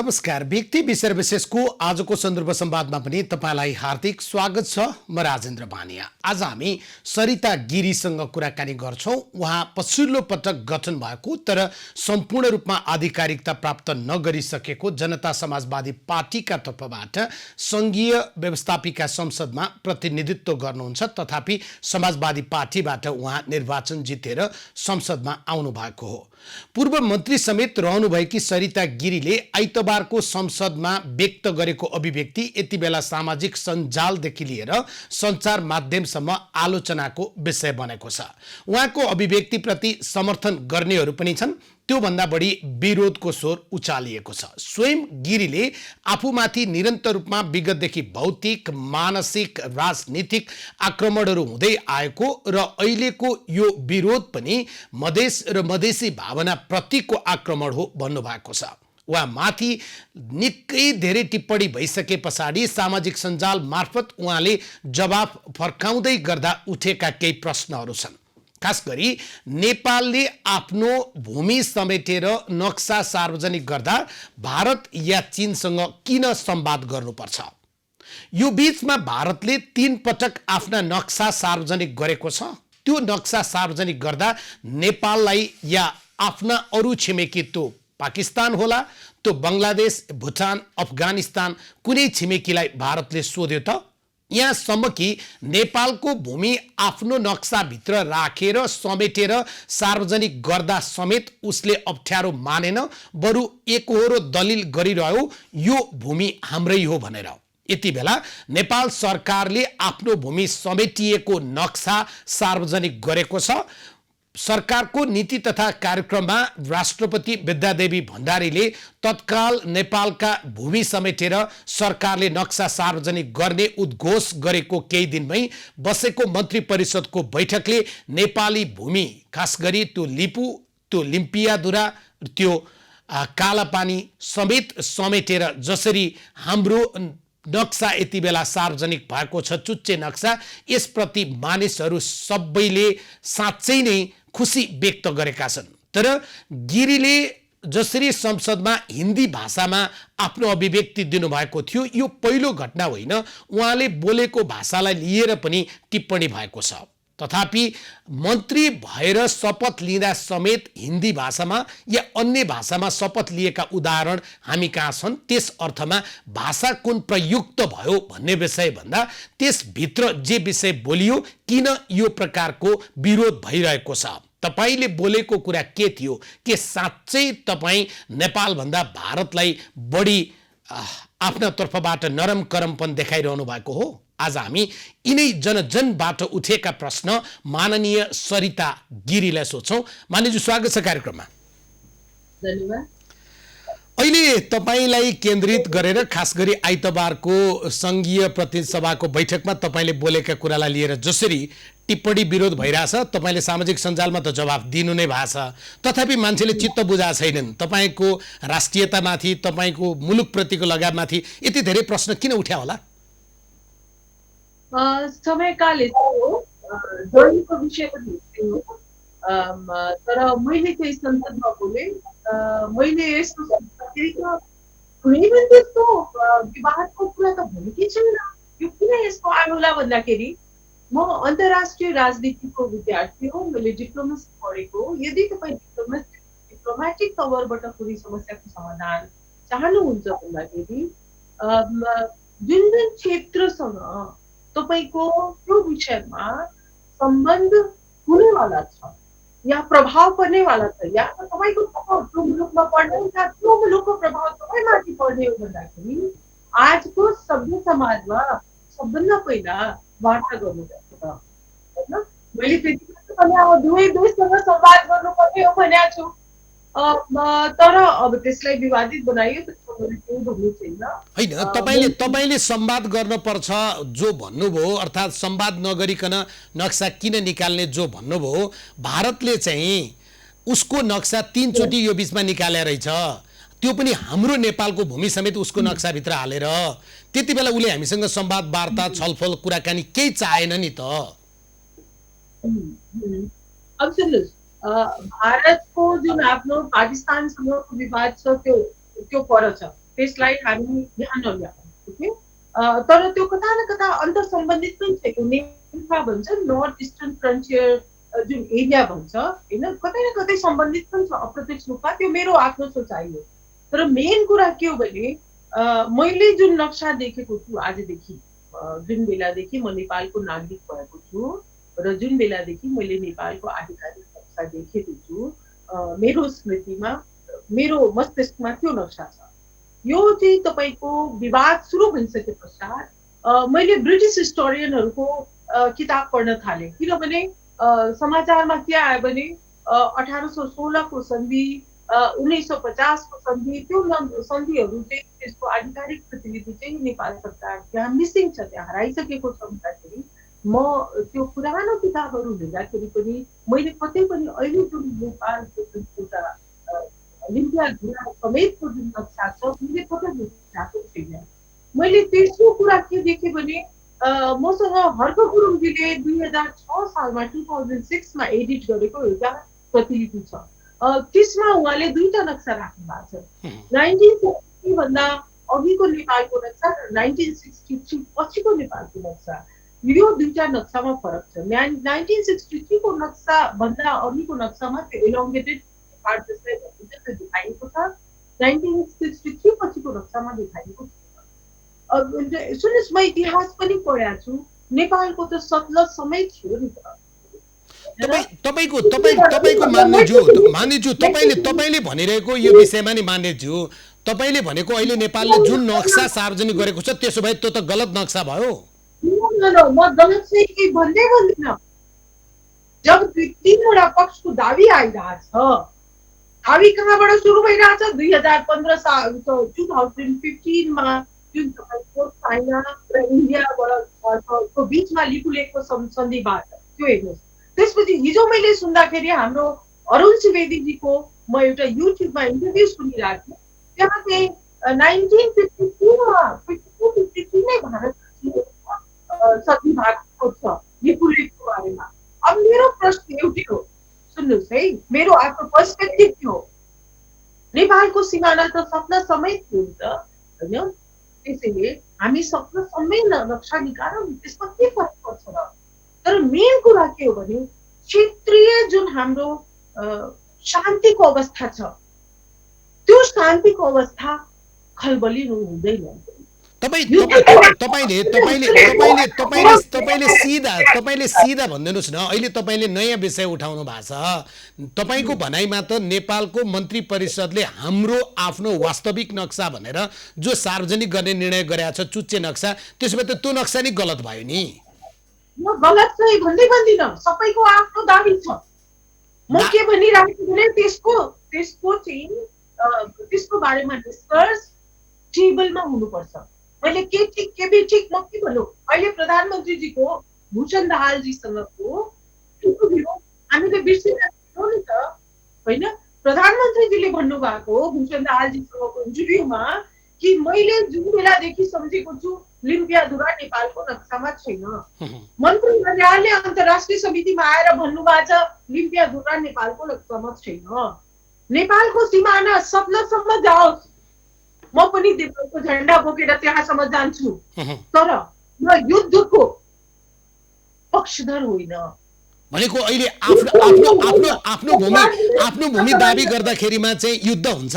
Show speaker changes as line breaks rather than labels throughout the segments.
नमस्कार। व्यक्ति विषय विशेषको आजको सन्दर्भ संवादमा पनि तपाईलाई हार्दिक स्वागत छ। म राजेन्द्र भानिया। आज हामी सरिता गिरीसँग कुराकानी गर्छौं। उहाँ पछिल्लो पटक गठन भएको तर सम्पूर्ण रूपमा आधिकारिकता प्राप्त नगरिसकेको जनता समाजवादी पार्टीका तर्फबाट संघीय व्यवस्थापिका संसदमा प्रतिनिधित्व गर्नुहुन्छ। तथापि समाजवादी पार्टीबाट उहाँ निर्वाचन जितेर संसदमा आउनु भएको हो। पूर्व मन्त्री समेत रहनुभएकी सरिता गिरीले आइतबारको संसदमा व्यक्त गरेको अभिव्यक्ति यति बेला सामाजिक सञ्जालदेखि लिएर सञ्चार माध्यमसम्म आलोचनाको विषय बनेको छ। उहाँको अभिव्यक्तिप्रति समर्थन गर्नेहरू पनि छन्, त्योभन्दा बढी विरोधको स्वर उचालिएको छ। स्वयं गिरीले आफूमाथि निरन्तर रूपमा विगतदेखि भौतिक, मानसिक, राजनीतिक आक्रमणहरू हुँदै आएको र अहिलेको यो विरोध पनि मधेस र मधेसी भावना प्रतिको आक्रमण हो भन्नुभएको छ। उहाँ माथि निकै धेरै टिप्पणी भइसके पछाडि सामाजिक सञ्जाल मार्फत उहाँले जवाफ फर्काउँदै गर्दा उठेका केही प्रश्नहरू छन्। खास गरी नेपालले आफ्नो भूमि समेटेर नक्सा सार्वजनिक गर्दा भारत या चीनसँग किन संवाद गर्नुपर्छ? यो बीचमा भारतले 3 पटक आफ्ना नक्सा सार्वजनिक गरेको छ। त्यो नक्सा सार्वजनिक गर्दा नेपाललाई या आफ्ना अरू छिमेकी त्यो पाकिस्तान होला, त्यो बङ्गलादेश, भुटान, अफगानिस्तान कुनै छिमेकीलाई भारतले सोध्यो त? यहाँसम्म कि नेपालको भूमि आफ्नो नक्साभित्र राखेर समेटेर सार्वजनिक गर्दा समेत उसले अप्ठ्यारो मानेन, बरु एकहोरो दलिल गरिरह्यो यो भूमि हाम्रै हो भनेर। यति बेला नेपाल सरकारले आफ्नो भूमि समेटिएको नक्सा सार्वजनिक गरेको छ। सरकारको नीति तथा कार्यक्रममा राष्ट्रपति विद्यादेवी भण्डारीले तत्काल नेपालका भूमि समेटेर सरकारले नक्सा सार्वजनिक गर्ने उद्घोष गरेको केही दिनमै बसेको मन्त्री परिषदको बैठकले नेपाली भूमि, खास गरी त्यो लिपु, त्यो लिम्पियाधुरा, त्यो कालापानी समेत समेटेर जसरी हाम्रो नक्सा यति बेला सार्वजनिक भएको छ, चुच्चे नक्सा, यसप्रति मानिसहरू सबैले साँच्चै नै खुसी व्यक्त गरेका छन्। तर गिरीले जसरी संसदमा हिन्दी भाषामा आफ्नो अभिव्यक्ति दिनुभएको थियो, यो पहिलो घटना होइन। उहाँले बोलेको भाषालाई लिएर पनि टिप्पणी भएको छ। तथापि मन्त्री भएर शपथ लिँदा समेत हिन्दी भाषामा या अन्य भाषामा शपथ लिएका उदाहरण हामी कहाँ छन्? त्यस अर्थमा भाषा कुन प्रयुक्त भयो भन्ने विषय भन्दा त्यसभित्र जे विषय बोलियो, किन यो प्रकारको विरोध भइरहेको छ? तपाईले बोलेको कुरा के थियो? के साँच्चै तपाईँ नेपालभन्दा भारतलाई बढी आफ्ना तर्फबाट नरम करमपन देखाइरहनु भएको हो? आज हामी यिनै जनजनबाट उठेका प्रश्न माननीय सरिता गिरीलाई सोध्छौं। माननीयज्यू, स्वागत छ कार्यक्रममा।
धन्यवाद।
अहिले तपाईलाई केन्द्रित गरेर खास गरी आइतबारको संघीय प्रतिनिधि सभाको बैठकमा तपाईले बोलेका कुरालाई लिएर जसरी टिप्पणी विरोध भइरहेछ, तपाईले सामाजिक सञ्जालमा त जवाफ दिनु नै भएको छ, तथापि मान्छेले चित्त बुझाएको छैनन्। तपाईको राष्ट्रियतामाथि, तपाईको मुलुकप्रतिको लगावमाथि यति धेरै प्रश्न किन उठ्या होला?
समयकाल यस्तो हो, जोडिएको विषय पनि यस्तै हो। तर मैले चाहिँ संसदमा बोले, मैले यस्तो कुनै पनि त्यस्तो विवादको कुरा त भनेकै छैन। यो किन यस्तो आयो होला भन्दाखेरि म अन्तर्राष्ट्रिय राजनीतिको विद्यार्थी हो, मैले डिप्लोमेसी पढेको हो। यदि तपाईँ डिप्लोमेटिक तवरबाट कुनै समस्याको समाधान चाहनुहुन्छ भन्दाखेरि जुन जुन क्षेत्रसँग तपाईको त्यो विषयमा सम्बन्ध हुनेवाला छ या प्रभाव पर्नेवाला छ, या तपाईको त्यो मुलुकमा पर्ने या त्यो मुलुकको प्रभाव तपाईँमाथि पर्ने हो भन्दाखेरि आजको सभ्य समाजमा सबभन्दा पहिला वार्ता गर्नुपर्छ, होइन? मैले त्यति भने अब दुवै देशसँग संवाद गर्नुपर्ने हो भनेको छु। तर अब त्यसलाई विवादित बनाइयो
होइन। तपाईले संवाद गर्नुपर्छ जो भन्नुभयो, अर्थात् संवाद नगरिकन नक्सा किन निकाल्ने जो भन्नुभयो, भारतले चाहिँ उसको नक्सा 3 चोटि यो बीचमा निकाले रहेछ, त्यो पनि हाम्रो नेपालको भूमि समेत उसको नक्साभित्र हालेर। त्यति बेला उसले हामीसँग संवाद, वार्ता, छलफल, कुराकानी केही चाहेन नि त।
अब सुन्नुहोस्, भारतको जुन आफ्नो पाकिस्तानसँगको विवाद छ त्यो पर छ। त्यसलाई हामी यहाँ नल्याउँ, ओके। तर त्यो कता न कता अन्तर सम्बन्धित पनि छ। यो नेफा भन्छ नर्थ इस्टर्न फ्रन्टियर जुन एरिया भन्छ होइन, कतै न कतै सम्बन्धित पनि छ अप्रत्यक्ष रूपमा। त्यो मेरो आफ्नो सोचाइ हो। तर मेन कुरा के हो भने मैले जुन नक्सा देखेको छु आजदेखि, जुन बेलादेखि म नेपालको नागरिक भएको छु र जुन बेलादेखि मैले नेपालको आधिकारिक नक्सा देखेको छु, मेरो स्मृतिमा, मेरो मस्तिष्कमा त्यो नक्सा छ। यो चाहिँ तपाईँको विवाद सुरु भइसके पश्चात मैले ब्रिटिस हिस्टोरियनहरूको किताब पढ्न थालेँ। किनभने समाचारमा के आयो भने 1816 को सन्धि, 1950 को सन्धि, त्यो सन्धिहरू चाहिँ त्यसको आधिकारिक प्रतिलिपि चाहिँ नेपाल सरकार त्यहाँ मिसिङ छ, त्यहाँ हराइसकेको छ भन्दाखेरि म त्यो पुरानो किताबहरू हेर्दाखेरि पनि मैले कतै पनि अहिले जुन नेपालको जुन एउटा लिम्पिया घुरा समेतको जुन नक्सा छ मैले कतै भेटाएको छैन। मैले तेस्रो कुरा के देखेँ भने मसँग हर्क गुरुङजीले 2006 सालमा 2006 मा एडिट गरेको एउटा प्रतिलिपि छ। त्यसमा उहाँले दुईटा नक्सा राख्नु भएको छ, 1960 भन्दा अघिको नेपालको नक्सा र 1963 पछिको नेपालको नक्सा। यो दुईटा नक्सामा फरक छ। 1963 को नक्सा भन्दा अघिको नक्सामा त्यो एलोङ्गेटेड पार्ट जसलाई भनिन्छ त्यो देखाइएको छ, 1963 पछिको नक्सामा देखाइएको छ। सुन्नुहोस्, म इतिहास पनि पढाएको छु, नेपालको त सतलज समेत थियो नि त।
तपाईँको मान्यज्यू तपाईँले भनिरहेको यो विषयमा नि मान्यज्यू, तपाईँले भनेको अहिले नेपालले जुन नक्सा सार्वजनिक गरेको छ त्यसो भए त्यो त गलत नक्सा भयो।
म गलत चाहिँ केही भन्दै भन्दिनँ। जब तीनवटा पक्षको दावी आइरहेछ, दावी कहाँबाट सुरु भइरहेछ? 2015 साल 2015 मा जुन तपाईँको चाइना र इन्डियाको बिचमा लिपुलेखको सन्धिबाट त्यो हेर्नुहोस्। त्यसपछि हिजो मैले सुन्दाखेरि हाम्रो अरुण सुवेदीजीको म एउटा युट्युबमा इन्टरभ्यू सुनिरहेको थिएँ, त्यहाँ चाहिँ 1953 नै भारत सन्धि भएको छ लिपुलेखको बारेमा। अब मेरो प्रश्न एउटै हो, सुन्नुहोस् है, मेरो आफ्नो पर्सपेक्टिभ के हो? नेपालको सिमाना त सपना समेत थियो नि त, होइन? त्यसैले हामी सपना समेत नक्सा निकालौँ, त्यसमा के फरक पर्छ र? तर मेन कुरा के हो भने क्षेत्रीय जुन हाम्रो शान्तिको अवस्था छ, त्यो शान्तिको अवस्था खलबलिनु हुँदैन।
तपाईँले सिधा भनिदिनुहोस् न। अहिले तपाईँले नयाँ विषय उठाउनु भएको छ। तपाईँको भनाइमा त नेपालको मन्त्री परिषदले हाम्रो आफ्नो वास्तविक नक्सा भनेर जो सार्वजनिक गर्ने निर्णय गरेको छ, चुच्चे नक्सा, त्यसो भए त त्यो नक्सा नै गलत भयो नि।
म गलत चाहिँ भन्दै भन्दिनँ, सबैको आफ्नो दाबी छ। म के भनिरहेको छु भने त्यसको बारेमा डिस्कस टेबलमा हुनुपर्छ। मैले के ठिक के बेठिक म के भन्नु? अहिले प्रधानमन्त्रीजीको भूषण दाहालजीसँगको इन्टरभ्यू हामीले बिर्सिरहेको नि त, होइन? प्रधानमन्त्रीजीले भन्नुभएको भूषण दाहालजीसँगको इन्टरभ्यूमा कि मैले जुन बेलादेखि सम्झेको छु लिम्पियाधुरा नेपालको नक्सामा छैन। मन्त्री कार्यालयले अन्तर्राष्ट्रिय समितिमा आएर भन्नुभएको छ लिम्पियाधुरा नेपालको नक्सामा छैन। नेपालको सिमाना सतलजसम्म जाओस्, म पनि नेपालको झन्डा बोकेर त्यहाँसम्म जान्छु, तर म युद्धको पक्षधर होइन।
भनेको अहिले आफ्नो भूमि दाबी गर्दाखेरिमा चाहिँ युद्ध हुन्छ,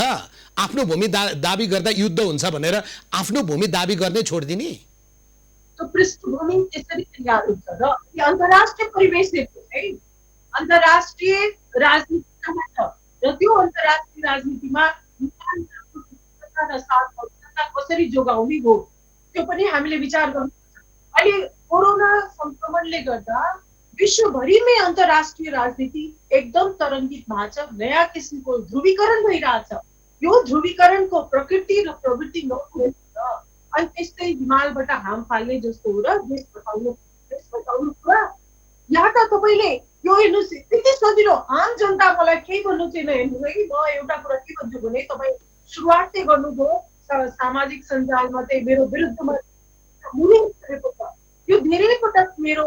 आफ्नो भूमि दाबी गर्दा युद्ध हुन्छ भनेर आफ्नो भूमि दाबी गर्ने छोडिदिने?
त्यो पृष्ठभूमि त्यसरी तयार हुन्छ र अन्तर्राष्ट्रिय परिवेश हेर्नुहोस् है, अन्तर्राष्ट्रिय राजनीति कहाँ छ र त्यो अन्तर्राष्ट्रिय राजनीतिमा कसरी जोगाउने हो त्यो पनि हामीले विचार गर्नुपर्छ। अहिले कोरोना संक्रमणले गर्दा विश्वभरिमै अन्तर्राष्ट्रिय राजनीति एकदम तरङ्गित भएको छ, नयाँ किसिमको ध्रुवीकरण भइरहेछ। यो ध्रुवीकरणको प्रकृति र प्रवृत्ति नहुने अनि त्यस्तै हिमालबाट हाम फाल्ने जस्तो हो र देश बचाउनु कुरा। यहाँ त तपाईँले यो हेर्नुहोस्, त्यति सजिलो। आम जनता मलाई केही भन्नु छैन, हेर्नुहोस् है, म एउटा कुरा के भन्छु भने तपाईँ सुरुवात चाहिँ गर्नुभयो सामाजिक सञ्जालमा चाहिँ मेरो विरुद्धमा गरेको छ। यो धेरै पटक मेरो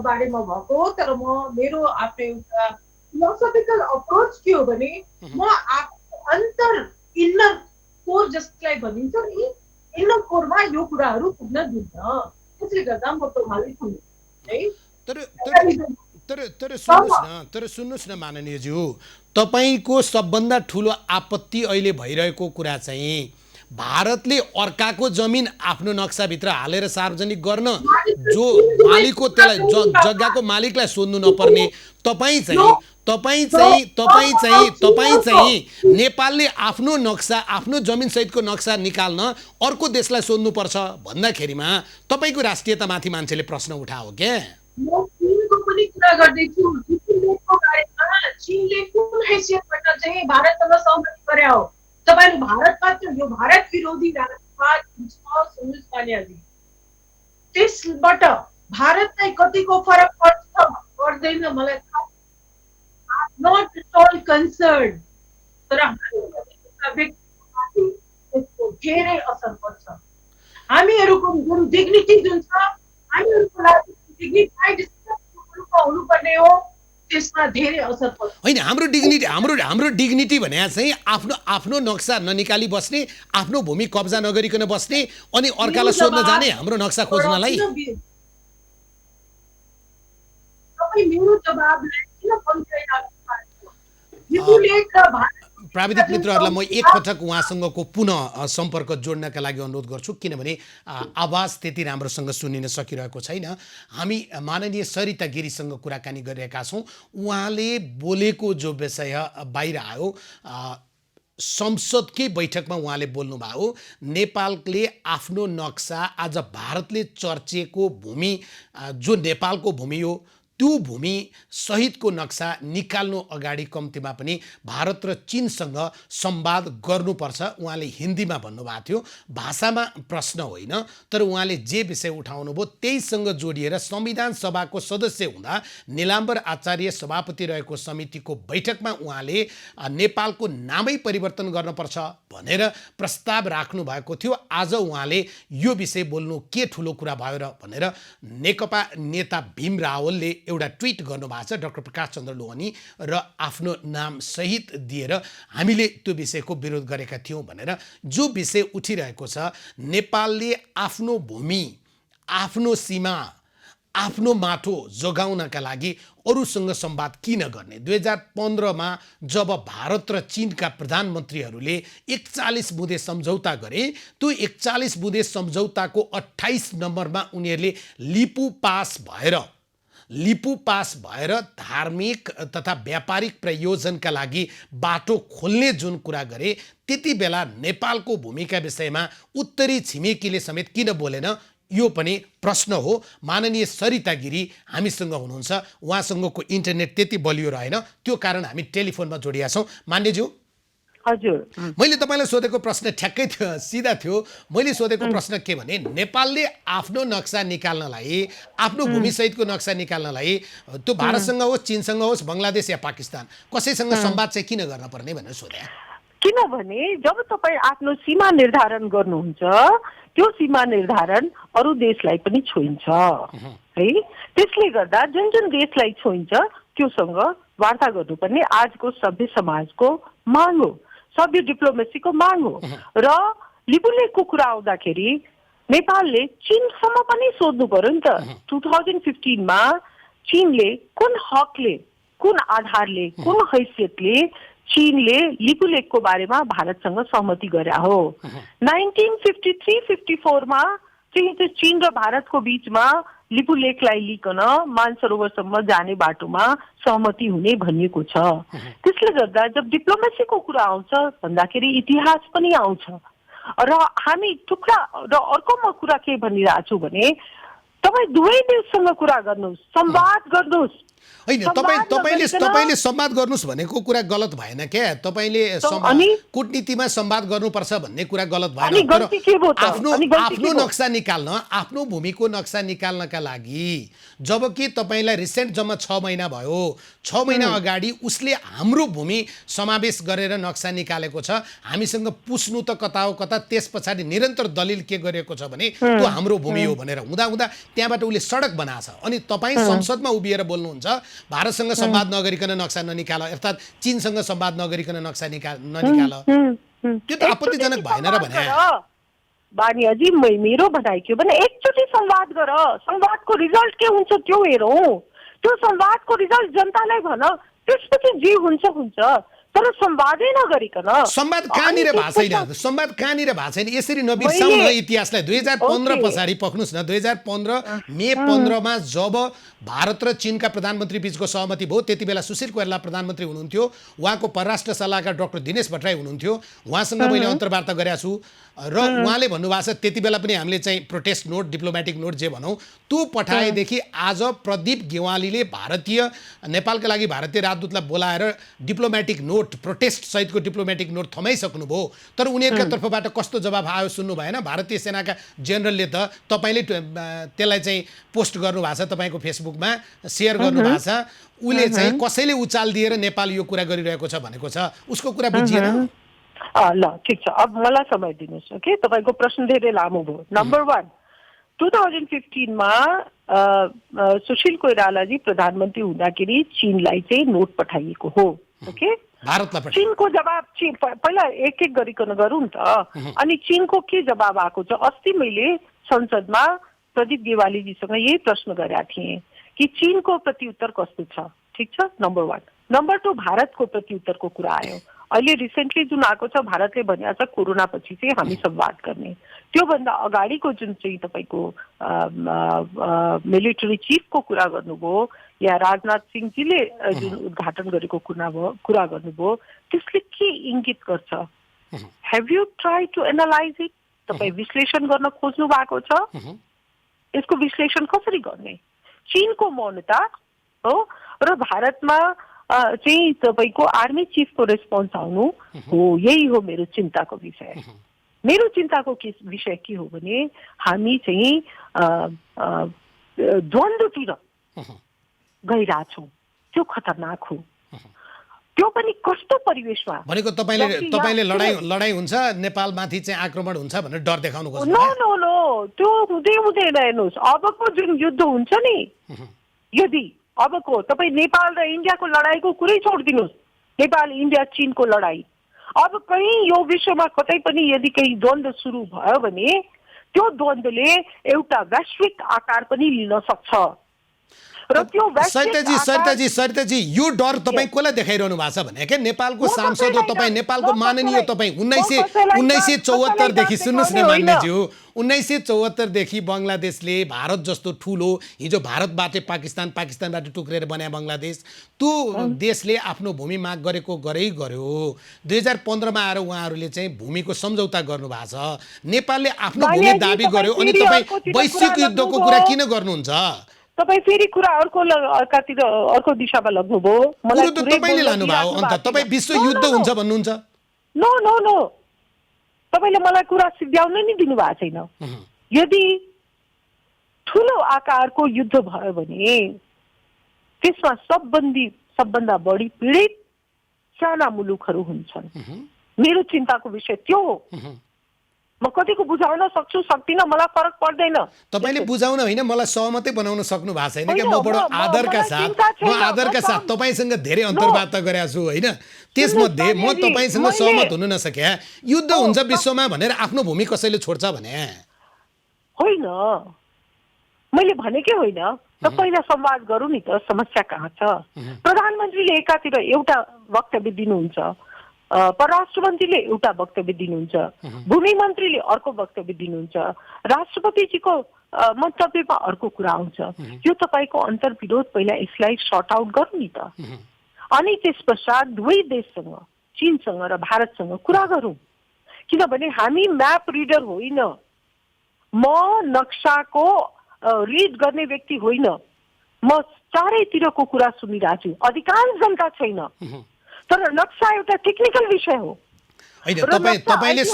बारेमा भएको हो, तर मेरो आफ्नो एउटा फिलोसफिकल अप्रोच के हो भने म आफ्नो इनर कोर जसलाई भनिन्छ नि इन्नर कोरमा यो कुराहरू पुग्न दिन्न। त्यसले गर्दा म प्रभावित हुँ है।
तर सुन्नुहोस् न माननीयज्यू, तपाईँको सबभन्दा ठुलो आपत्ति अहिले भइरहेको कुरा चाहिँ भारतले अर्काको जमिन आफ्नो नक्साभित्र हालेर सार्वजनिक गर्न जो मालिक हो त्यसलाई जग्गाको मालिकलाई सोध्नु नपर्ने। तपाईँ चाहिँ नेपालले आफ्नो नक्सा आफ्नो जमिन सहितको नक्सा निकाल्न अर्को देशलाई सोध्नुपर्छ भन्दाखेरिमा तपाईँको राष्ट्रियतामाथि मान्छेले प्रश्न उठायो क्या।
म चीनको पनि कुरा गर्दैछु। चीनको बारेमा चीनले कुन हैसियतबाट चाहिँ भारतसँग सहमति गरे हो? तपाईले भारतमा यो भारत विरोधी राजनीतिवाद सुन्नुहोस् पाण्ड्याजी, त्यसबाट भारतलाई कतिको फरक पर्छ पर्दैन मलाई नट एट अल कन्सर्न, तर व्यक्तिमाथि त्यसको धेरै असर पर्छ। हामीहरूको जुन डिग्निटी जुन छ, हामीहरूको लागि डिग्निफाइड हुनुपर्ने हो, त्यसमा धेरै असर पर्छ।
होइन, हाम्रो डिग्निटी भने चाहिँ आफ्नो नक्सा ननिकाली बस्ने, आफ्नो भूमि कब्जा नगरिकन बस्ने अनि अर्कालाई सोध्न जाने हाम्रो नक्सा खोज्नलाई।
तपाईँ मेरो जवाबलाई किन
प्राविधिक मित्रहरूलाई म एकपटक उहाँसँगको पुनः सम्पर्क जोड्नका लागि अनुरोध गर्छु, किनभने आवाज त्यति राम्रोसँग सुनिन सकिरहेको छैन। हामी माननीय सरिता गिरीसँग कुराकानी गरिरहेका छौँ। उहाँले बोलेको जो विषय बाहिर आयो, संसदकै बैठकमा उहाँले बोल्नुभयो, नेपालले आफ्नो नक्सा आज भारतले चर्चिएको भूमि जो नेपालको भूमि हो त्यो भूमि सहितको नक्सा निकाल्नु अगाडि कम्तीमा पनि भारत र चीनसँग संवाद गर्नुपर्छ। उहाँले हिन्दीमा भन्नुभएको थियो, भाषामा प्रश्न होइन, तर उहाँले जे विषय उठाउनुभयो त्यहीसँग जोडिएर संविधान सभाको सदस्य हुँदा नीलाम्बर आचार्य सभापति रहेको समितिको बैठकमा उहाँले नेपालको नामै परिवर्तन गर्नुपर्छ भनेर प्रस्ताव राख्नु भएको थियो। आज उहाँले यो विषय बोल्नु के ठुलो कुरा भयो र भनेर नेकपा नेता भीम रावलले एउटा ट्विट गर्नुभएको छ, डाक्टर प्रकाश चन्द्र लोहनी र आफ्नो नाम सहित दिएर हामीले त्यो विषयको विरोध गरेका थियौँ भनेर जो विषय उठिरहेको छ। नेपालले आफ्नो भूमि, आफ्नो सीमा, आफ्नो माटो जोगाउनका लागि अरूसँग संवाद किन गर्ने? 2015मा जब भारत र चीनका प्रधानमन्त्रीहरूले 41 बुँदे सम्झौता गरे, त्यो 41 बुँदे सम्झौताको 28 नम्बरमा उनीहरूले लिपु पास भएर धार्मिक तथा व्यापारिक प्रयोजनका लागि बाटो खोल्ने जुन कुरा गरे, त्यति बेला नेपालको भूमिका विषयमा उत्तरी छिमेकीले समेत किन बोलेन? यो पनि प्रश्न हो। माननीय सरिता गिरी हामीसँग हुनुहुन्छ, उहाँसँगको इन्टरनेट त्यति बलियो रहेन, त्यो कारण हामी टेलिफोनमा जोडिया छौँ। मान्यज्यू,
हजुर,
मैले तपाईँलाई सोधेको प्रश्न ठ्याक्कै सिधा थियो। मैले सोधेको प्रश्न के भने, नेपालले आफ्नो नक्सा निकाल्नलाई, आफ्नो भूमिसहितको नक्सा निकाल्नलाई त्यो भारतसँग होस्, चीनसँग होस्, बङ्गलादेश या पाकिस्तान, कसैसँग संवाद चाहिँ किन गर्न पर्ने भनेर सोधे।
किनभने जब तपाईँ आफ्नो सीमा निर्धारण गर्नुहुन्छ, त्यो सीमा निर्धारण अरू देशलाई पनि छोइन्छ है। त्यसले गर्दा जुन जुन देशलाई छोइन्छ त्योसँग वार्ता गर्नुपर्ने आजको सभ्य समाजको माग हो, सभ्य डिप्लोमेसीको माग हो। र लिपुलेखको कुरा आउँदाखेरि नेपालले चीनसम्म पनि सोध्नु पर्यो नि त। 2015मा चीनले कुन हकले, कुन आधारले, कुन हैसियतले चीनले लिपुलेखको बारेमा भारतसँग सहमति गरे हो? 1953-54मा चाहिँ चीन र भारतको बीचमा लिपुलेखलाई लिकन मानसरोवरसम्म जाने बाटोमा सहमति हुने भनिएको छ। त्यसले गर्दा जब डिप्लोमेसीको कुरा आउँछ भन्दाखेरि इतिहास पनि आउँछ। र हामी टुक्रा र अर्कोमा कुरा के भनिरहेको छु भने, तपाईँ दुवै देशसँग कुरा गर्नुहोस्, संवाद गर्नुहोस्।
होइन, तपाईँले संवाद गर्नुहोस् भनेको कुरा गलत भएन क्या? तपाईँले कूटनीतिमा संवाद गर्नुपर्छ भन्ने कुरा गलत भएन। आफ्नो नक्सा निकाल्न, आफ्नो भूमिको नक्सा निकाल्नका लागि जबकि तपाईँलाई रिसेन्ट जम्मा 6 महिना भयो, 6 महिना अगाडि उसले हाम्रो भूमि समावेश गरेर नक्सा निकालेको छ। हामीसँग पुस्नु त कता हो कता, त्यस पछाडि निरन्तर दलिल के गरेको छ भने त्यो हाम्रो भूमि हो भनेर हुँदा त्यहाँबाट उसले सडक बनाएको छ। अनि तपाईँ संसदमा उभिएर बोल्नुहुन्छ भारतसँग संवाद नगरिकन नक्सा ननिकाल, अर्थात् चीनसँग संवाद नगरिकन नक्सा ननिकाल। त्यो त आपत्तिजनक भएन र भने
बानियाजी मेरो भनाइ के भने एकचोटि संवाद गर, संवादको रिजल्ट के हुन्छ त्यो हेरौँ, त्यो संवादको रिजल्ट जनतालाई भन, त्यसपछि जे हुन्छ हुन्छ, तर संवादै नगरिकन
संवाद कहाँनिर भएको छैन, संवाद कहाँनिर भएको छैन। यसरी नबिर्साउँ न इतिहासलाई। 2015 पछाडि पक्नुस् न, 2015 मे 15 मा जब भारत र चीनका प्रधानमन्त्री बीचको सहमति भयो, त्यति बेला सुशील कोइराला प्रधानमन्त्री हुनुहुन्थ्यो, उहाँको परराष्ट्र सल्लाहकार डाक्टर दिनेश भट्टराई हुनुहुन्थ्यो, उहाँसँग मैले अन्तर्वार्ता गरेको छु र उहाँले भन्नुभएको छ त्यति बेला पनि हामीले चाहिँ प्रोटेस्ट नोट, डिप्लोमेटिक नोट जे भनौँ त्यो पठाएदेखि आज प्रदीप गेवालीले नेपालका लागि भारतीय राजदूतलाई बोलाएर डिप्लोमेटिक नोट, प्रोटेस्ट सहितको डिप्लोमेटिक नोट थमाइसक्नुभयो। तर उनीहरूका तर्फबाट कस्तो जवाब आयो सुन्नु भएन? भारतीय सेनाका जेनरलले त तपाईँले त्यसलाई चाहिँ पोस्ट गर्नुभएको छ, तपाईँको फेसबुकमा सेयर गर्नुभएको छ, उसले चाहिँ कसैले उचाल दिएर नेपाल यो कुरा गरिरहेको छ भनेको छ, उसको कुरा बुझिएन।
ल ठिक छ, अब मलाई समय दिनुहोस्। ओके, तपाईँको प्रश्न धेरै लामो भयो। नम्बर 1, 2015 मा सुशील कोइरालाजी प्रधानमन्त्री हुँदाखेरि चीनलाई चाहिँ नोट पठाइएको हो। ओके,
भारतलाई
चीनको जवाब पहिला एक एक गरिकन गरौँ त। अनि चीनको के जवाब आएको छ? अस्ति मैले संसदमा प्रदीप गेवालीजीसँग यही प्रश्न गरेका थिएँ कि चीनको प्रत्युत्तर कस्तो छ। ठिक छ, नम्बर 1। नम्बर 2, भारतको प्रत्युत्तरको कुरा आयो। अहिले रिसेन्टली जुन आएको छ, भारतले भनेको छ कोरोना पछि चाहिँ हामी संवाद गर्ने। त्योभन्दा अगाडिको जुन चाहिँ तपाईँको मिलिटरी चिफको कुरा गर्नुभयो या राजनाथ सिंहजीले जुन उद्घाटन गरेको कुरा गर्नुभयो, त्यसले के इङ्गित गर्छ? Have you try to analyse इट? तपाईँ विश्लेषण गर्न खोज्नु भएको छ? यसको विश्लेषण कसरी गर्ने? चीनको मौनता हो र भारतमा चाहिँ तपाईँको आर्मी चिफको रेस्पोन्स आउनु हो, यही हो मेरो चिन्ताको विषय। मेरो चिन्ताको विषय के हो भने हामी चाहिँ द्वन्द्वतिर गइरहेछौँ, त्यो खतरनाक हो। त्यो पनि कस्तो परिवेशमा
भनेको तपाईँले लडाई हुन्छ, नेपालमाथि चाहिँ आक्रमण हुन्छ भनेर डर देखाउनु खोज्नु?
नो, त्यो हुँदैन। हेर्नुहोस्, अबको जुन युद्ध हुन्छ नि, यदि अबको तपाईँ नेपाल र इन्डियाको लडाईँको कुरै छोडिदिनुहोस्, नेपाल इन्डिया चीनको लडाईँ, अब कहीँ यो विश्वमा कतै पनि यदि केही द्वन्द्व सुरु भयो भने त्यो द्वन्द्वले एउटा वैश्विक आकार पनि लिन सक्छ। र त्यो
सरिताजी यो डर तपाईँ कसलाई देखाइरहनु भएको छ भने के नेपालको सांसद हो तपाईँ, नेपालको माननीय तपाईँ। 1974 देखि सुन्नुहोस् न मान्यज्यू, 1974 देखि बङ्गलादेशले भारत जस्तो ठुलो, हिजो भारतबाट पाकिस्तान, पाकिस्तानबाट टुक्रेर बनाए बङ्गलादेश, त्यो देशले आफ्नो भूमि माग गरेको गर्यो। 2015 मा आएर उहाँहरूले चाहिँ भूमिको सम्झौता गर्नुभएको छ। नेपालले आफ्नो भूमि दाबी गर्यो, अनि तपाईँ वैश्विक युद्धको कुरा किन गर्नुहुन्छ?
तपाईँ फेरि कुरा अर्को दिशामा लग्नुभयो।
मलाई तपाईले लानुभयो अन्त तपाईँ विश्व युद्ध हुन्छ भन्नुहुन्छ?
नो, तपाईँले मलाई कुरा सिद्ध्याउन नै दिनु भएको छैन। यदि ठुलो आकारको युद्ध भयो भने त्यसमा सबभन्दा बढी पीडित साना मुलुकहरू हुन्छन्। मेरो चिन्ताको विषय त्यो हो। म कतिको बुझाउन सक्दिनँ, मलाई फरक पर्दैन।
तपाईले बुझाउन होइन, मलाई सहमतै बनाउन सक्नु भएको छैन क्या। म बडो आदरका साथ तपाईँसँग धेरै अन्तर्वार्ता गरेको छु होइन, त्यसमध्ये म तपाईँसँग सहमत हुन नसके। युद्ध हुन्छ विश्वमा भनेर आफ्नो भूमि कसैले छोड्छ भने
होइन, मैले भनेकै होइन। त पहिला संवाद गरौँ नि त, समस्या कहाँ छ? प्रधानमन्त्रीले एकातिर एउटा वक्तव्य दिनुहुन्छ, परराष्ट्र मन्त्रीले एउटा वक्तव्य दिनुहुन्छ, भूमि मन्त्रीले अर्को वक्तव्य दिनुहुन्छ, राष्ट्रपतिजीको मन्तव्यमा अर्को कुरा आउँछ। यो तपाईँको अन्तर्विरोध, पहिला यसलाई सर्ट आउट गर्नु नि त। अनि त्यस पश्चात दुवै देशसँग, चीनसँग र भारतसँग कुरा गरौँ। किनभने हामी म्याप रिडर होइन, म नक्साको रिड गर्ने व्यक्ति होइन, म चारैतिरको कुरा सुनिरहेको छु। अधिकांश जनता छैन, तर नक्सा एउटा टेक्निकल विषय हो।
होइन, तपाईले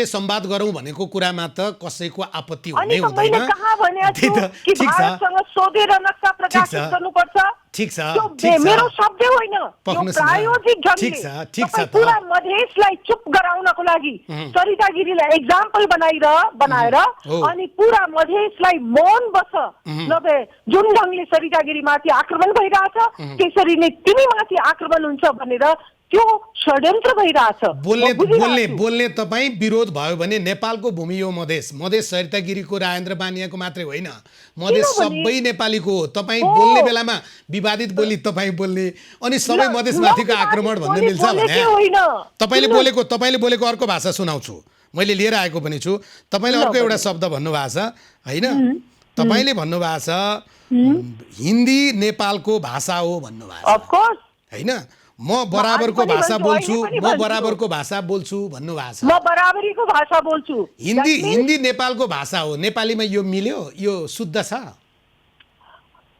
संवाद गरौँ भनेको कुरामा त कसैको आपत्ति हुनै हुँदैन।
मैले कहाँ भनेको छु कि भारतसँग सोधेर नक्सा प्रकाशित गर्नुपर्छ?
ठीक छ,
मेरो शब्द होइन, यो प्रायोगिक ढङ्गले पुरा मधेसलाई चुप गराउनको लागि सरिता गिरीलाई एक्जाम्पल बनाएर अनि पुरा मधेसलाई मौन बस, नभए जुन ढङ्गले सरिता गिरी माथि आक्रमण भइरहेछ त्यसरी नै तिमी माथि आक्रमण हुन्छ भनेर त्यो षड्यन्त्र भइरहेछ।
बोल्ने
म बुझिरहेको
बोल्ने
छु।
बोल्ने तपाईँ विरोध भयो भने नेपालको भूमि हो मधेस। मधेस सरिता गिरीको, राजेन्द्र बानियाको मात्रै होइन, मधेस
किनभने-
सबै नेपालीको हो। तपाईँ
हो।
बोल्ने बेलामा विवादित बोली तपाईँ बोल्ने अनि सबै
ल,
मधेसमाथिको
म
आक्रमण भन्ने
बोले-
मिल्छ भने
बोलेकै होइन।
तपाईँले बोलेको अर्को भाषा सुनाउँछु, मैले लिएर आएको पनि छु। तपाईँले
ल,
अर्को एउटा
भन्नु।
शब्द भन्नुभएको छ होइन, तपाईँले भन्नुभएको छ हिन्दी नेपालको भाषा हो भन्नुभएको छ
अफकोर्स
होइन। म बराबरको
पनि
भाषा
भन्छु,
बोल्छु,
अहिले पनि
म
भन्छु।
बराबरको भाषा बोल्छु भन्नुभएको छ।
म बराबरीको भाषा बोल्छु।
हिन्दी
That means
हिन्दी नेपालको भाषा हो, नेपालीमा यो मिल्यो, यो शुद्ध छ।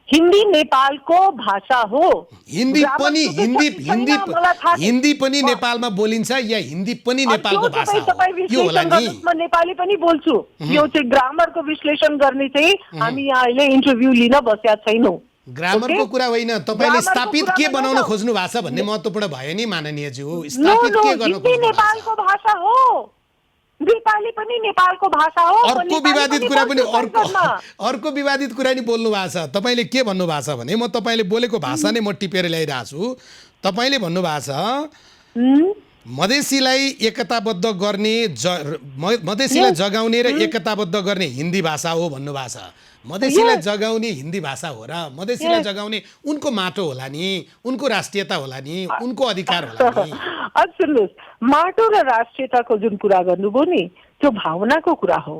हिन्दी नेपालको भाषा हो।
हिन्दी
ग्रामर
पनि
सुन्नु
हिन्दी
छ कि छैन,
हिन्दी
मलाई थाहा छैन।
हिन्दी पनि
म-
नेपालमा बोलिन्छ या हिन्दी पनि
अब
नेपालको
त्यो
भाषा
तपाईँ
हो, यो होला
विश्लेषण
नि।
गर्नुहोस्, म नेपाली पनि बोल्छु। यो चाहिँ ग्रामरको विश्लेषण गर्ने चाहिँ हामी यहाँ अहिले इन्टरभ्यू लिन बसेका छैनौँ।
ग्रामरको
ओके?
कुरा होइन, तपाईँले
ग्रामरको
स्थापित
कुरा
के
होइन
बनाउन
त।
खोज्नु भएको छ भन्ने महत्त्वपूर्ण भयो नि माननीयज्यू।
नो
स्थापित
नो
के गर्न
हिन्दी
खोज्नु भएको
नेपालको
छ?
भाषा हो। नेपाली पनि नेपालको भाषा हो।
अर्को
नेपाली
विवादित कुरा पनि
बोल्छु संसदमा।
अर्को विवादित कुरा नि बोल्नु भएको छ। तपाईँले के भन्नुभएको छ भने, म तपाईँले बोलेको भाषा नै म टिपेर ल्याइरहेको छु। तपाईँले भन्नुभएको छ मधेसीलाई एकताबद्ध गर्ने मधेसीलाई जगाउने र एकताबद्ध गर्ने हिन्दी भाषा हो भन्नुभएको छ। मधेसीलाई जगाउने हिन्दी भाषा हो र मधेसीलाई जगाउने उनको माटो होला नि, उनको राष्ट्रियता होला नि, उनको अधिकार होला नि।
अब सुन्नुहोस्, माटो र राष्ट्रियताको जुन कुरा गर्नुभयो नि, त्यो भावनाको कुरा हो।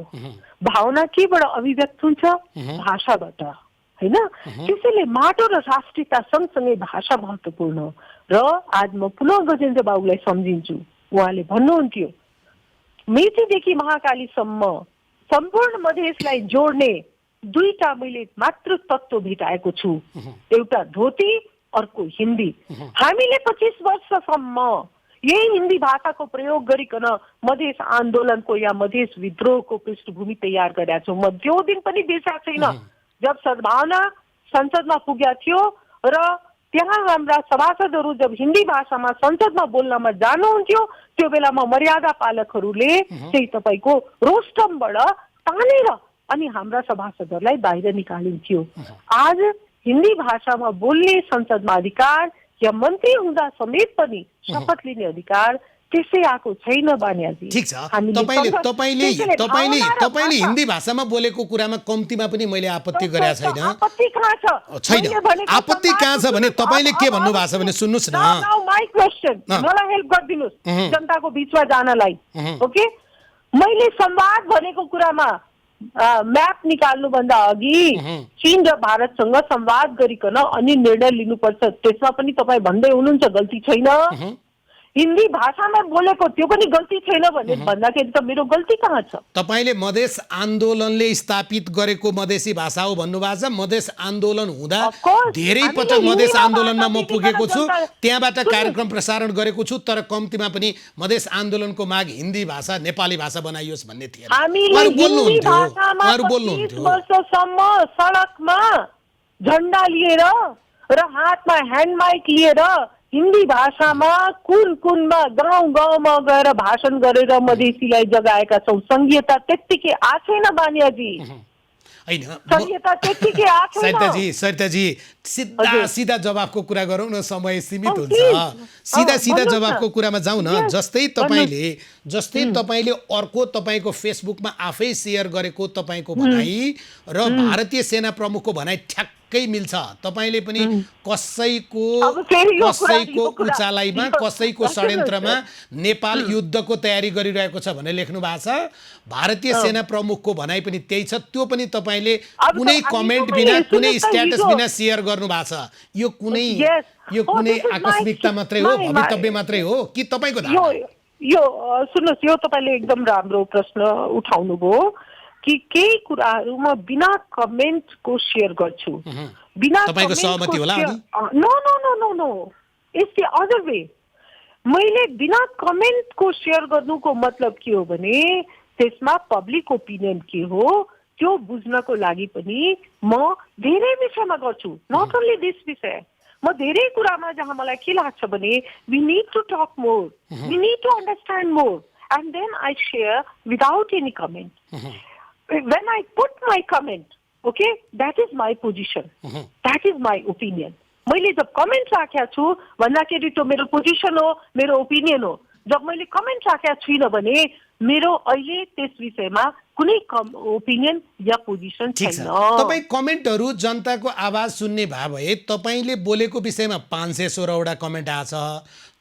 भावना केबाट अभिव्यक्त हुन्छ? भाषाबाट, होइन? त्यसैले माटो र राष्ट्रियता सँगसँगै भाषा महत्त्वपूर्ण हो। र आज म पुनः गजेन्द्र बाबुलाई सम्झिन्छु। उहाँले भन्नुहुन्थ्यो मेचीदेखि महाकालीसम्म सम्पूर्ण मधेसलाई जोड्ने दुईटा मैले मात्र तत्त्व भेटाएको छु, एउटा धोती, अर्को हिन्दी। हामीले 25 वर्षसम्म यही हिन्दी भाषाको प्रयोग गरिकन मधेस आन्दोलनको या मधेस विद्रोहको पृष्ठभूमि तयार गरेका छौँ। म त्यो दिन पनि बिर्सेको छैन जब सद्भावना संसदमा पुगेको थियो र त्यहाँ हाम्रा सभासदहरू जब हिन्दी भाषामा संसदमा बोल्नमा जानुहुन्थ्यो, त्यो बेलामा मर्यादा पालकहरूले चाहिँ तपाईँको रोस्टमबाट तानेर अनि हाम्रा सभासदहरूलाई बाहिर निकालिन्थ्यो। आज हिन्दी भाषामा बोल्ने संसदमा अधिकार या मन्त्री हुँदा समेत पनि शपथ लिने अधिकार त्यसै आएको छैन बानियाजी।
ठिक छ, तपाईँले हिन्दी भाषामा बोलेको कुरामा कम्तीमा पनि मैले आपत्ति गरेको छैन।
आपत्ति कहाँ छ?
आपत्ति कहाँ छ भने तपाईँले के भन्नुभएको छ भने सुन्नुहोस् न।
माई क्वेसन, मलाई हेल्प गरिदिनुहोस् जनताको बिचमा जानलाई। ओके, मैले संवाद भनेको कुरामा म्याप निकाल्नुभन्दा अघि चीन र भारतसँग संवाद गरिकन अनि निर्णय लिनुपर्छ, त्यसमा पनि तपाईँ भन्दै हुनुहुन्छ गल्ती छैन। हिन्दी भाषामा बोलेको त्यो पनि गल्ती छैन भने भन्दाखेरि त मेरो गल्ती कहाँ छ?
तपाईँले मधेस आन्दोलनले स्थापित गरेको मधेसी भाषा हो भन्नुभएको छ। मधेस आन्दोलन हुँदा धेरै पटक मधेस आन्दोलनमा म पुगेको छु, त्यहाँबाट कार्यक्रम प्रसारण गरेको छु, तर कम्तीमा पनि मधेस आन्दोलनको माग हिन्दी भाषा नेपाली भाषा बनाइयोस् भन्ने थिएन।
हामीले हिन्दी भाषामा 25 वर्षसम्म सडकमा झन्डा लिएर र हातमा ह्यान्ड माइक लिएर हिन्दी भाषामा कुन कुनमा गाउँ गाउँमा गएर भाषण गरेर मधेसीलाई जगाएका छौँ। संघीयता त्यत्तिकै आछैन बानियाजी, संघीयता त्यत्तिकै आछैन।
सरिताजी सिधा जवाफको कुरा गरौँ न, समय सीमित हुन्छ। सिधा जवाफको कुरामा जाउँ न। जस्तै तपाईँले अर्को तपाईँको फेसबुकमा आफै सेयर गरेको तपाईँको भनाइ र भारतीय सेना प्रमुखको भनाइ ठ्याक्कै मिल्छ। तपाईँले पनि कसैको उचालाइमा, कसैको षड्यन्त्रमा नेपाल युद्धको तयारी गरिरहेको छ भनेर लेख्नु भएको छ। भारतीय सेना प्रमुखको भनाइ पनि त्यही छ। त्यो पनि तपाईँले कुनै कमेन्ट बिना, कुनै स्ट्याटस बिना सेयर गर्नु भएको छ। यो कुनै आकस्मिकता मात्रै हो, भवितव्य मात्रै हो कि तपाईँको धारणा?
यो सुन्नुहोस्, यो तपाईँले एकदम राम्रो प्रश्न उठाउनु भयो कि केही कुराहरू म बिना कमेन्टको सेयर गर्छु। बिना
तपाईँको सहमति होला?
No, it's the other way. मैले बिना कमेन्टको सेयर गर्नुको मतलब के हो भने त्यसमा पब्लिक ओपिनियन के हो त्यो बुझ्नको लागि पनि म धेरै विषयमा गर्छु, नट ओन्ली दिस विषय। म धेरै कुरामा जहाँ मलाई के लाग्छ भने we need to talk more, we need to understand more, and then I share without any comment. When I put my comment, okay, that is my position, that is my opinion. मैले जब comment राखेको छु भन्दाखेरि त्यो मेरो position हो, मेरो opinion हो। जब मैले कमेन्ट राखेका छुइनँ भने मेरो अहिले त्यस विषयमा कुनै ओपिनियन या पोजिसन
ठिक छ।
छैन।
तपाईँ कमेन्टहरू जनताको आवाज सुन्ने भए तपाईँले बोलेको विषयमा 516 वटा कमेन्ट आछ।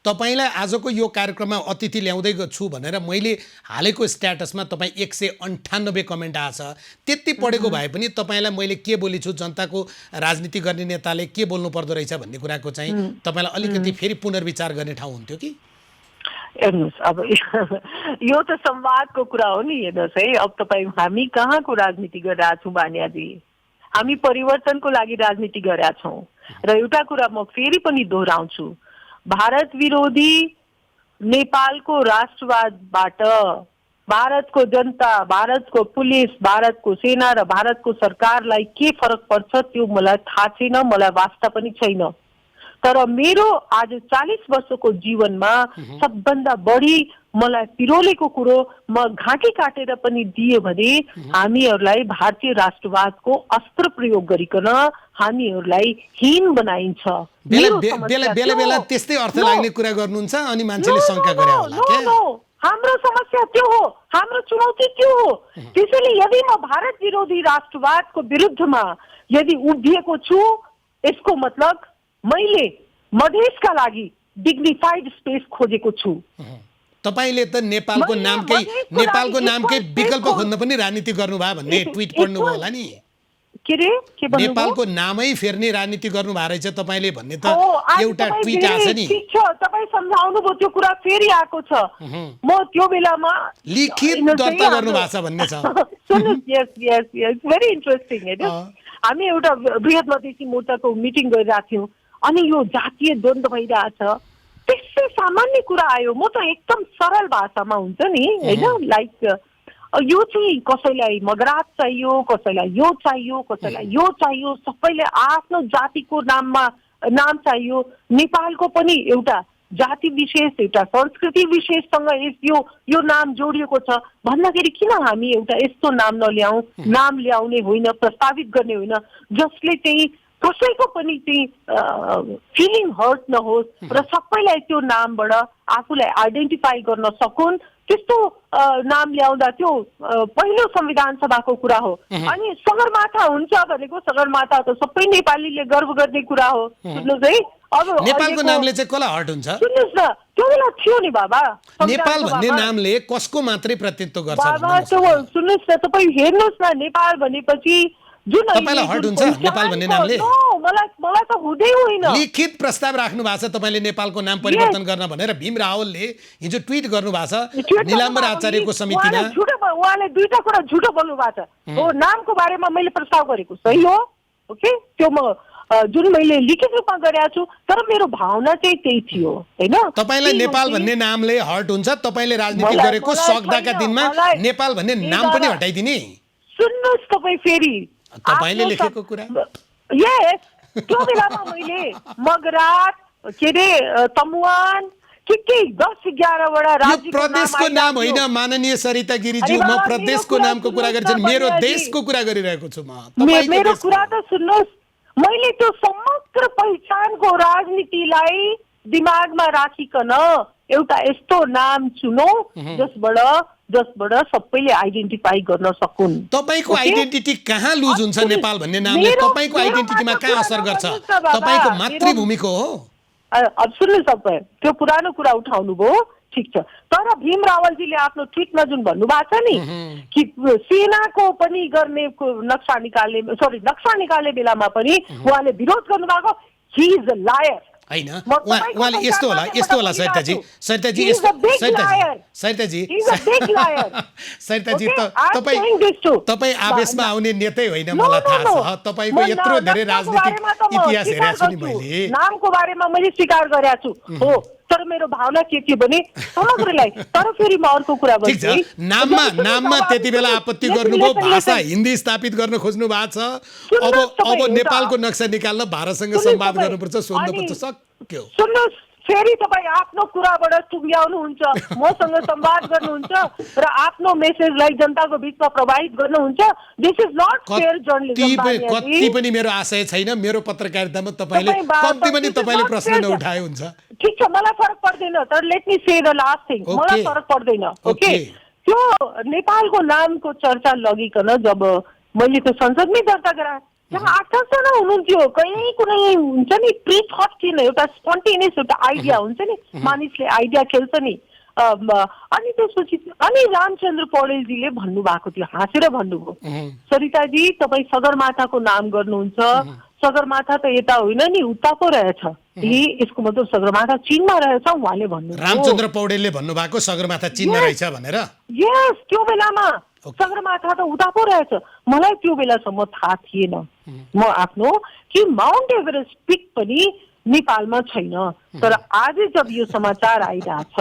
तपाईँलाई आजको यो कार्यक्रममा अतिथि ल्याउँदै छु भनेर मैले हालेको स्ट्याटसमा तपाईँ 198 कमेन्ट आछ। त्यति पढेको भए पनि तपाईँलाई मैले के बोलेछु, जनताको राजनीति गर्ने नेताले के बोल्नु पर्दो रहेछ भन्ने कुराको चाहिँ तपाईँलाई अलिकति फेरि पुनर्विचार गर्ने ठाउँ हुन्थ्यो कि?
हेर्नुहोस्, अब यो त संवादको कुरा हो नि। हेर्नुहोस् है, अब हामी कहाँको राजनीति गरिरहेका छौँ भानियाजी? हामी परिवर्तनको लागि राजनीति गरेका छौँ। र एउटा कुरा म फेरि पनि दोहोऱ्याउँछु, भारत विरोधी नेपालको राष्ट्रवादबाट भारतको जनता, भारतको पुलिस, भारतको सेना र भारतको सरकारलाई के फरक पर्छ त्यो मलाई थाहा छैन, मलाई वास्ता पनि छैन। तर मेरो आज 40 वर्षको जीवनमा सबभन्दा बढी मलाई पिरोलेको कुरो म घाँटी काटेर पनि दिए भने हामीहरूलाई भारतीय राष्ट्रवादको अस्त्र प्रयोग गरिकन हामीहरूलाई हीन बनाइन्छ।
बेला त्यस्तै अर्थ लाग्ने कुरा गर्नुहुन्छ अनि मान्छेले शंका गरे होला के?
हाम्रो समस्या त्यो हो, हाम्रो चुनौती त्यो हो। त्यसैले यदि म भारत विरोधी राष्ट्रवादको विरुद्धमा यदि उभिएको छु, यसको मतलब मैले मधेसका लागि डिग्निफाइड स्पेस खोजेको छु।
तपाईले त नेपालको नामकै विकल्प खोज्न पनि राजनीति गर्नुभयो भन्ने ट्विट पढ्नुभयो होला नि?
के रे? के भन्नुभयो?
नेपालको नामै फेर्ने राजनीति गर्नुभएको रहेछ तपाईले भन्ने त एउटा ट्विट आछ नि।
ठीक छ, तपाई सम्झाउनु भयो, त्यो कुरा फेरि आएको छ। म त्यो बेलामा
लिखित दर्ता गर्नुभएको छ भन्ने छ।
सुन्नुस्, यस भेरी इन्ट्रेस्टिङ हैन। हामी एउटा बृहत मधेसी मोर्चाको मिटिङ गरिरहेका थियौँ अनि यो जातीय द्वन्द्व भइरहेछ। त्यसै सामान्य कुरा आयो, म त एकदम सरल भाषामा हुन्छ नि हैन, लाइक यो चाहिँ कसैलाई मगरात चाहियो, कसैलाई यो चाहियो, कसैलाई यो चाहियो, सबैले आफ्नो जातिको नाम चाहियो। नेपालको पनि एउटा जाति विशेष, एउटा संस्कृति विशेषसँग यो नाम जोडिएको छ भन्दाखेरि किन हामी एउटा यस्तो नाम नल्याउँ? नाम ल्याउने होइन, प्रस्तावित गर्ने होइन, जसले चाहिँ कसैको पनि चाहिँ फिलिङ हर्ट नहोस् र सबैलाई त्यो नामबाट आफूलाई आइडेन्टिफाई गर्न सकुन्। त्यस्तो नाम ल्याउँदा त्यो पहिलो संविधान सभाको कुरा हो। अनि सगरमाथा हुन्छ भनेको सगरमाथा त सबै नेपालीले गर्व गर्ने कुरा हो। सुन्नुहोस् है, अब
नेपालको नामले चाहिँ कसलाई हर्ट हुन्छ?
सुन्नुहोस् न, त्यो बेला थियो नि बाबा,
नेपाल भन्ने नामले कसको मात्रै प्रतिनिधित्व गर्छ?
बाबा त्यो सुन्नुहोस् न, तपाईँ हेर्नुहोस् न, नेपाल भनेपछि जुन
तपाईलाई हर्ट हुन्छ नेपाल भन्ने नामले?
मलाई त हुँदै होइन।
लिखित प्रस्ताव राख्नु भएको छ तपाईँले नेपालको नाम परिवर्तन गर्न भनेर। भीम रावलले हिजो ट्विट गर्नु भएको छ निलाम्बर आचार्यको समितिमा।
उहाँले दुईटा कुरा झुटो बोल्नु भएको छ। हो, नामको बारेमा मैले प्रस्ताव गरेको सही हो, ओके, त्यो म जुन मैले लिखित रूपमा गरेको छु, तर मेरो भावना चाहिँ त्यही थियो हैन।
तपाईलाई नेपाल भन्ने नामले हर्ट हुन्छ? तपाईले राजनीति गरेको सक्दाका दिनमा नेपाल भन्ने नाम पनि हटाइदिने?
सुन्नुहोस्, तपाईँ फेरि
तपाईले लेखेको कुरा
त्यो बेलामा मैले मगरात, के रे, तमुवान, के 10-11 वटा राज्यको
प्रदेशको नाम होइन माननीय सरिता गिरीज्यू, म प्रदेशको नामको कुरा गर्छु, मेरो देशको कुरा गरिरहेको छु म।
मेरो कुरा त सुन्नुहोस्, मैले त्यो समग्र पहिचानको राजनीतिलाई दिमागमा राखिकन एउटा यस्तो नाम चुनौ जसबाट सबैले आइडेन्टिफाई गर्न सकुन्।
तपाईको आइडेन्टिटी कहाँ लुज हुन्छ? नेपाल भन्ने नामले तपाईको आइडेन्टिटीमा कहाँ असर गर्छ? तपाईको मातृभूमिको हो।
अब सुन्नुहोस्, तपाईँ त्यो पुरानो कुरा उठाउनु भयो, ठिक छ, तर भीम रावलजीले आफ्नो ट्विटमा जुन भन्नुभएको छ नि कि सेनाको पनि गर्ने नक्सा निकाल्ने बेलामा पनि उहाँले विरोध गर्नुभएको, ही इज अ लायर
हैन। उहाँले यस्तो होला सरिताजी तपाईँ आवेशमा आउने नेतै होइन, मलाई थाहा छ। तपाईँको यत्रो धेरै राजनीतिक इतिहास हेरेको छु नि मैले।
नामको बारेमा मैले स्वीकार गरेको छु, हो, तर मेरो भावना के थियो भने समग्रलाई। तर फेरि म अर्को कुरा भन्छु,
नाममा त्यति बेला आपत्ति गर्नुभयो, भाषा हिन्दी स्थापित गर्न खोज्नु भएको छ। अब नेपालको नक्सा निकाल्न भारतसँग संवाद गर्नुपर्छ, सोध्नुपर्छ, सक्यो।
सुन्नुहोस्, फेरि तपाईँ आफ्नो कुराबाट टुङ्ग्याउनुहुन्छ, मसँग संवाद गर्नुहुन्छ र आफ्नो मेसेजलाई जनताको बिचमा प्रभावित गर्नुहुन्छ। This is not fair journalism.
कति पनि मेरो आशय छैन मेरो पत्रकारितामा तपाईँले कति पनि तपाईँले प्रश्न नउठाए हुन्छ।
ठिक छ, मलाई फरक पर्दैन, तर let me say the last thing, मलाई फरक पर्दैन। ओके, त्यो नेपालको नामको चर्चा लगिकन जब मैले त्यो संसदमै दर्ता गराएँ, त्यहाँ 8-10 जना हुनुहुन्थ्यो, कहीँ कुनै हुन्छ नि प्री थट थिएन, एउटा स्पन्टेनियस एउटा आइडिया हुन्छ नि, मानिसले आइडिया खेल्छ नि। अनि त्यसपछि अनि रामचन्द्र पौडेलजीले भन्नुभएको थियो, हाँसेर भन्नुभयो, सरिताजी तपाईँ सगरमाथाको नाम गर्नुहुन्छ, सगरमाथा त यता होइन नि उता पो रहेछ, यसको मतलब सगरमाथा चीनमा रहेछ उहाँले भन्नु।
रामचन्द्र पौडेलले भन्नुभएको सगरमाथा चीनमा रहेछ भनेर?
यस, त्यो बेलामा सगरमाथा त उता पो रहेछ। मलाई त्यो बेलासम्म थाहा थिएन म आफ्नो कि माउन्ट एभरेस्ट पिक पनि नेपालमा छैन। तर आज जब यो समाचार आइरहेछ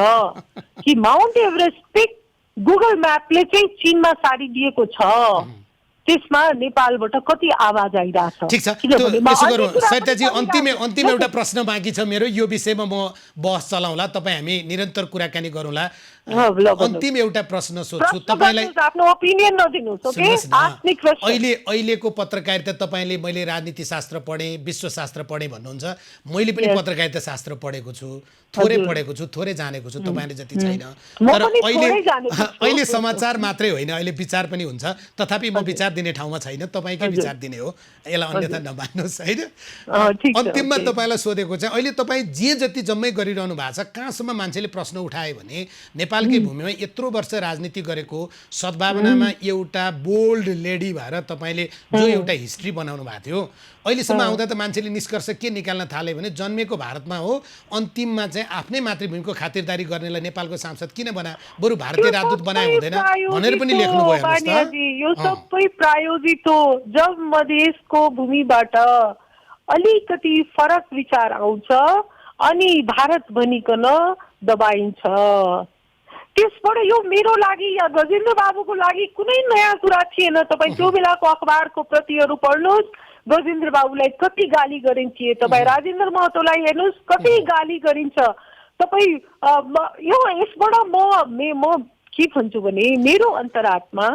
कि माउन्ट एभरेस्ट पिक गुगल म्यापले चाहिँ चीनमा सारिदिएको छ, त्यसमा नेपालबाट कति आवाज आइरहेछ।
ठिक छ, यसो गरौँ सरिताजी, अन्तिम एउटा प्रश्न बाँकी छ मेरो, यो विषयमा म बहस चलाउँला, तपाईँ हामी निरन्तर कुराकानी गरौँला। अन्तिम एउटा प्रश्न सोध्छु तपाईँलाई,
आफ्नो ओपिनियन नदिनुहोस्, ओके? Ask question.
अहिलेको पत्रकारिता तपाईँले, मैले राजनीति शास्त्र पढेँ, विश्वशास्त्र पढेँ भन्नुहुन्छ, मैले पनि पत्रकारिता शास्त्र पढेको छु, थोरै पढेको छु, थोरै जानेको छु, तपाईँले जति छैन। तर अहिले समाचार मात्रै होइन, अहिले विचार पनि हुन्छ, तथापि म विचार दिने ठाउँमा छैन, तपाईँकै विचार दिने हो, यसलाई अन्यथा नमान्नुहोस् होइन। अन्तिममा तपाईँलाई सोधेको चाहिँ अहिले तपाईँ जे जति जम्मै गरिरहनु भएको छ, कहाँसम्म मान्छेले प्रश्न उठायो भने नेपालकै भूमिमा यत्रो वर्ष राजनीति गरेको सद्भावनामा एउटा बोल्ड लेडी भएर तपाईँले जो एउटा हिस्ट्री बनाउनु भएको थियो, अहिलेसम्म आउँदा त मान्छेले निष्कर्ष के निकाल्न थाले भने जन्मेको भारतमा हो, अन्तिममा चाहिँ आफ्नै मातृभूमिको खातिरदारी गर्नेलाई नेपालको सांसद किन बना, बरु भारतीय राजदूत बनाए हुँदैन भनेर पनि लेख्नुभयो।
यो सबै प्रायोजित हो। जब मधेसको भूमिबाट अलिकति फरक विचार आउँछ अनि भारत भनिकन दबाइन्छ, त्यसबाट यो मेरो लागि या गजेन्द्र बाबुको लागि कुनै नयाँ कुरा थिएन। तपाईँ त्यो बेलाको अखबारको प्रतिहरू पढ्नुहोस्, गजेन्द्र बाबुलाई कति गाली गरिन्थ्यो, तपाईँ राजेन्द्र महतोलाई हेर्नुहोस् कति गाली गरिन्छ। तपाईँ यो यसबाट म के भन्छु भने मेरो अन्तरात्मा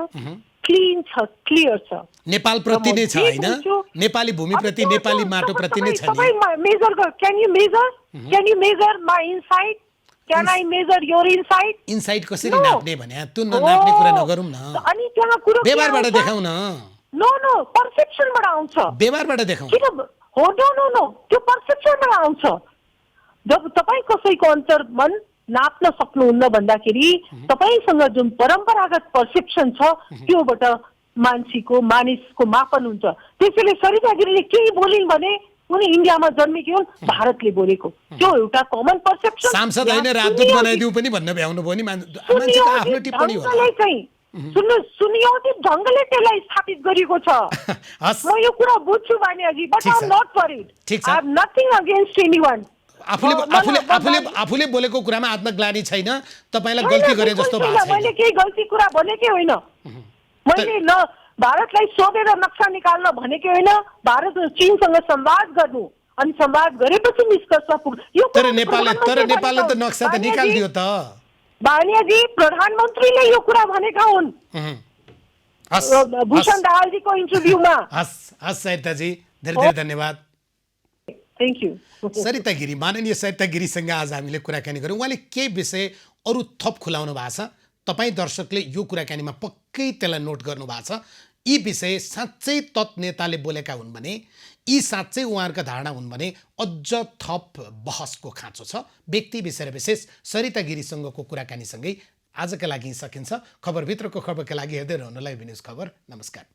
क्लिन छ, क्लियर छ,
नेपाल प्रति नै छ हैन, नेपाली भूमि प्रति, नेपाली माटो प्रति नै छ नि।
तपाईँ measure can you measure my insight, can I measure your insight?
Insight कसरी नाप्ने भने त्यो ननाप्ने कुरा नगरौँ न,
अनि त्यहाँ कुरा
व्यवहारबाट देखाउँ न।
नो पर्सेप्सनबाट आउँछ,
व्यवहारबाट देखाउँ।
हो नो त्यो पर्सेप्सनबाट आउँछ। जब तपाईँ कसैको अन्तर्मन नाप्न सक्नुहुन्न भन्दाखेरि तपाईँसँग जुन परम्परागत पर्सेप्सन छ त्योबाट मानिसको मापन हुन्छ। त्यसैले सरिता गिरीले केही बोलिन् भने उनी इन्डियामा जन्मेकी हुन्, भारतले बोलेको, त्यो एउटा कमन पर्सेप्सन।
सांसद होइन राजदूत बनाइदिउ पनि भन्न भ्याउनु भयो नि, मान्छेको आफ्नो टिप्पणी हो।
सुन्नुहोस्, सुनियोजित ढङ्गले त्यसलाई स्थापित गरिएको छ। म यो कुरा बुझ्छु बानियाजी, but I am not worried, I have nothing against anyone.
आफूले बोलेको कुरामा आत्मग्लानि छैन, तपाईलाई गल्ती गरे जस्तो भएको छैन।
मैले केही गल्ती कुरा भनेकै होइन, मैले न भारतलाई सोधेर नक्सा निकाल्न भनेकै होइन, भारत चीनसँग संवाद गर्नु अनि संवाद गरेपछि निष्कर्ष पुग्यो।
तर नेपालले त नक्सा त निकालिदियो त
बानियाजी, प्रधानमन्त्रीले यो कुरा भनेका हुन् भूषण दाहालजीको इन्टरभ्यूमा।
हस् सरिताजी, धेरै धेरै धन्यवाद।
Thank you.
सरिता गिरी, माननीय सरिता गिरीसँग आज हामीले कुराकानी गऱ्यौँ। उहाँले के विषय अरू थप खुलाउनु भएको छ, तपाईँ दर्शकले यो कुराकानीमा पक्कै त्यसलाई नोट गर्नु भएको छ। यी विषय साँच्चै तत् नेताले बोलेका हुन् भने, यी साँच्चै उहाँहरूका धारणा हुन् भने अझ थप बहसको खाँचो छ। व्यक्ति विषय र विशेष सरिता गिरीसँगको कुराकानीसँगै आजका लागि सकिन्छ। खबरभित्रको खबरका लागि हेर्दै रहनुलाई न्युज खबर। नमस्कार।